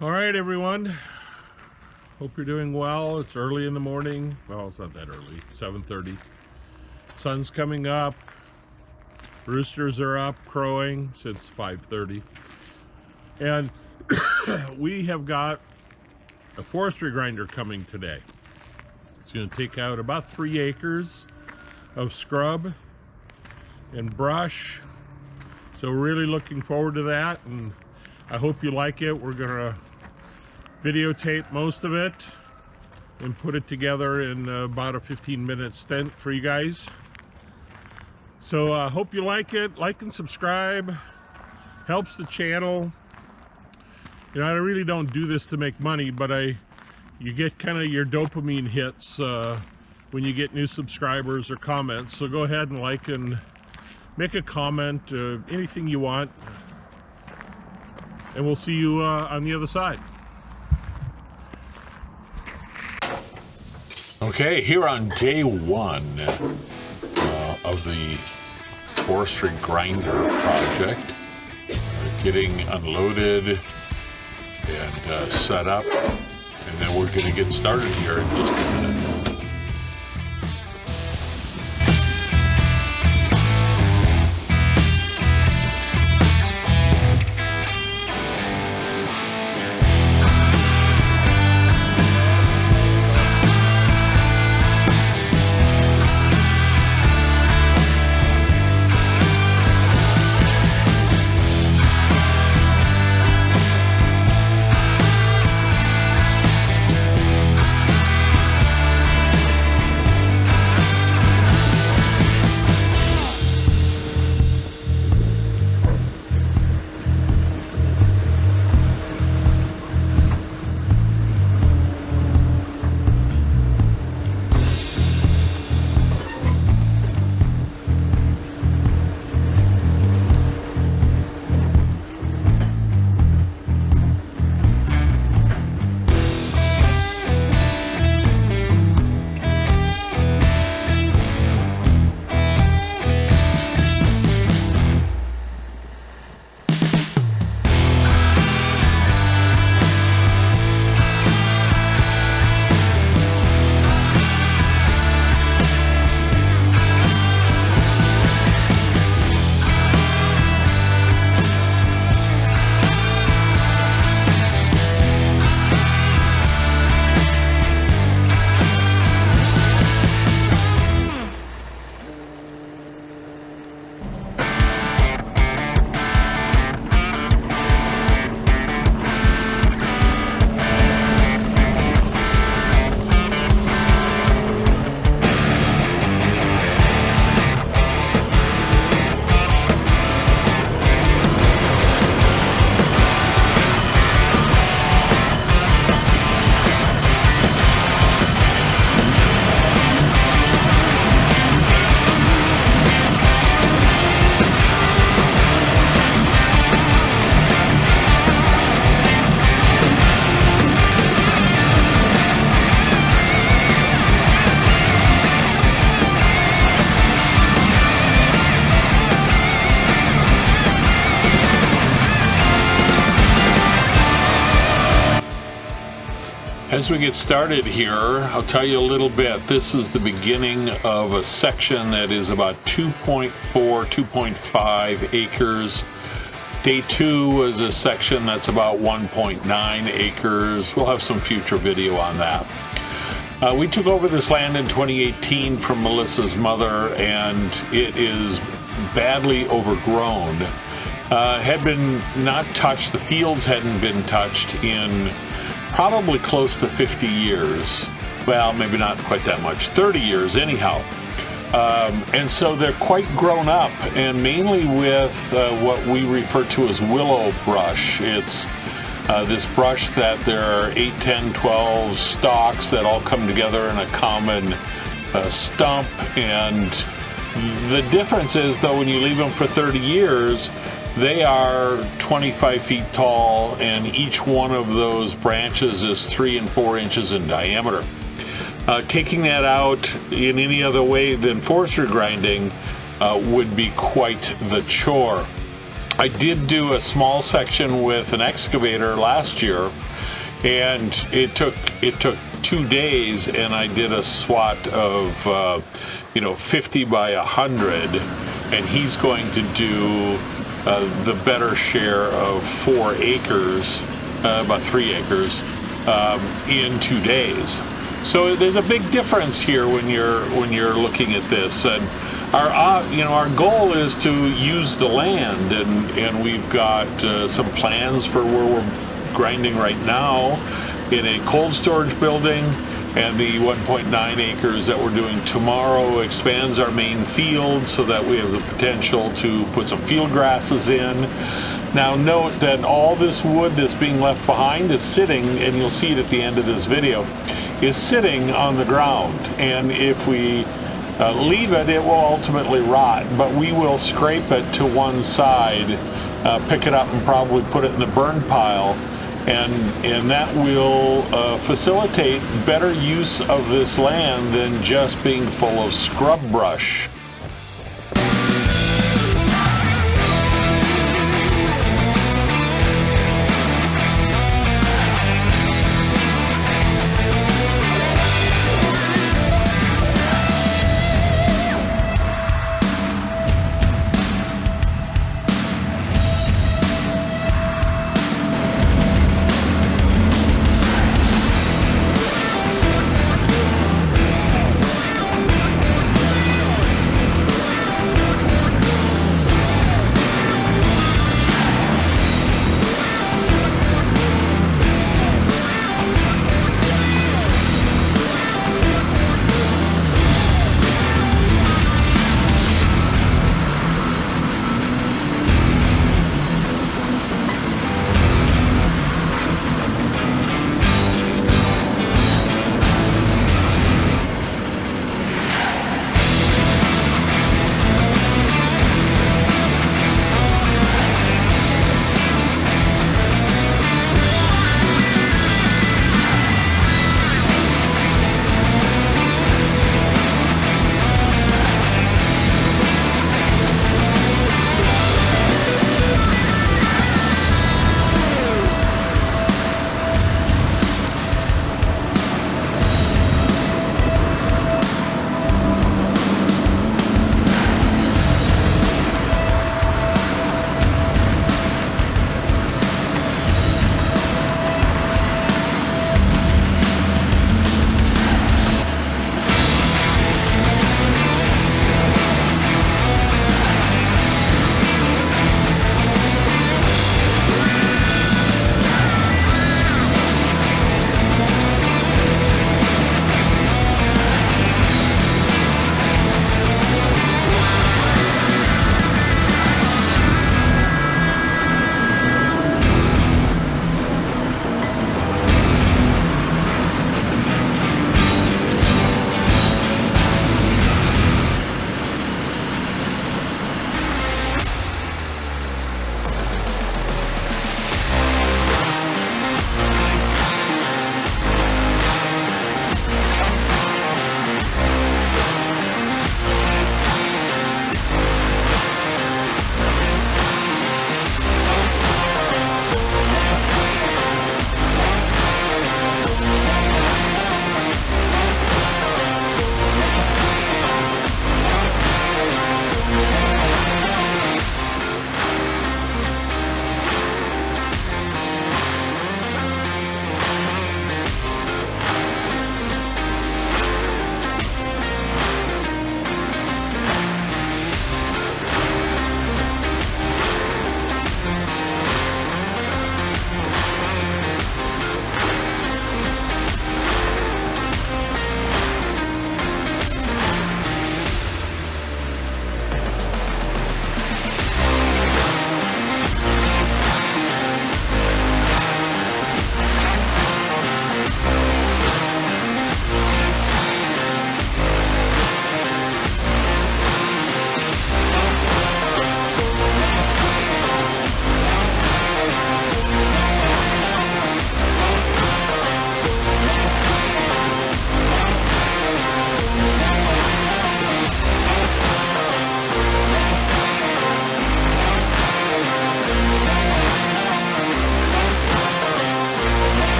All right, everyone. Hope you're doing well. It's early in the morning. Well, it's not that early. 7:30. Sun's coming up. Roosters are up crowing since 5:30. And we have got a forestry grinder coming today. It's going to take out about 3 acres of scrub and brush. So really looking forward to that, and I hope you like it. We're going to videotape most of it and put it together in about a 15-minute stint for you guys. So I hope you like it. Like and subscribe. Helps the channel. You know, I really don't do this to make money, but you get kind of your dopamine hits when you get new subscribers or comments. So go ahead and like and make a comment, anything you want. And we'll see you on the other side. Okay, here on day one of the forestry grinder project, getting unloaded and set up, and then we're going to get started here in just a minute. As we get started here, I'll tell you a little bit. This is the beginning of a section that is about 2.4, 2.5 acres. Day 2 was a section that's about 1.9 acres. We'll have some future video on that. We took over this land in 2018 from Melissa's mother, and it is badly overgrown. Had been not touched, the fields hadn't been touched in probably close to 50 years. Well, maybe not quite that much, 30 years anyhow. And so they're quite grown up, and mainly with what we refer to as willow brush. It's this brush that there are 8, 10, 12 stalks that all come together in a common stump. And the difference is, though, when you leave them for 30 years, they are 25 feet tall, and each one of those branches is 3 and 4 inches in diameter. Taking that out in any other way than forestry grinding would be quite the chore. I did do a small section with an excavator last year, and it took 2 days, and I did a SWAT of 50 by 100, and he's going to do the better share of 4 acres, about 3 acres, in 2 days. So there's a big difference here when you're looking at this. And our goal is to use the land, and we've got some plans for where we're grinding right now in a cold storage building, and the 1.9 acres that we're doing tomorrow expands our main field so that we have the potential to put some field grasses in. Now note that all this wood that's being left behind is sitting, and you'll see it at the end of this video, is sitting on the ground, and if we leave it, it will ultimately rot, but we will scrape it to one side, pick it up and probably put it in the burn pile, and that will facilitate better use of this land than just being full of scrub brush.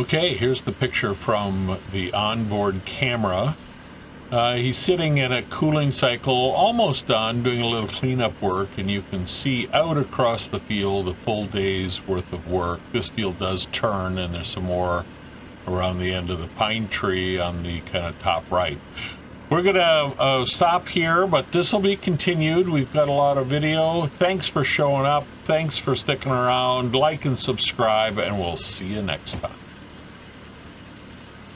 Okay, here's the picture from the onboard camera. He's sitting in a cooling cycle, almost done, doing a little cleanup work, and you can see out across the field a full day's worth of work. This field does turn, and there's some more around the end of the pine tree on the kind of top right. We're going to stop here, but this will be continued. We've got a lot of video. Thanks for showing up. Thanks for sticking around. Like and subscribe, and we'll see you next time.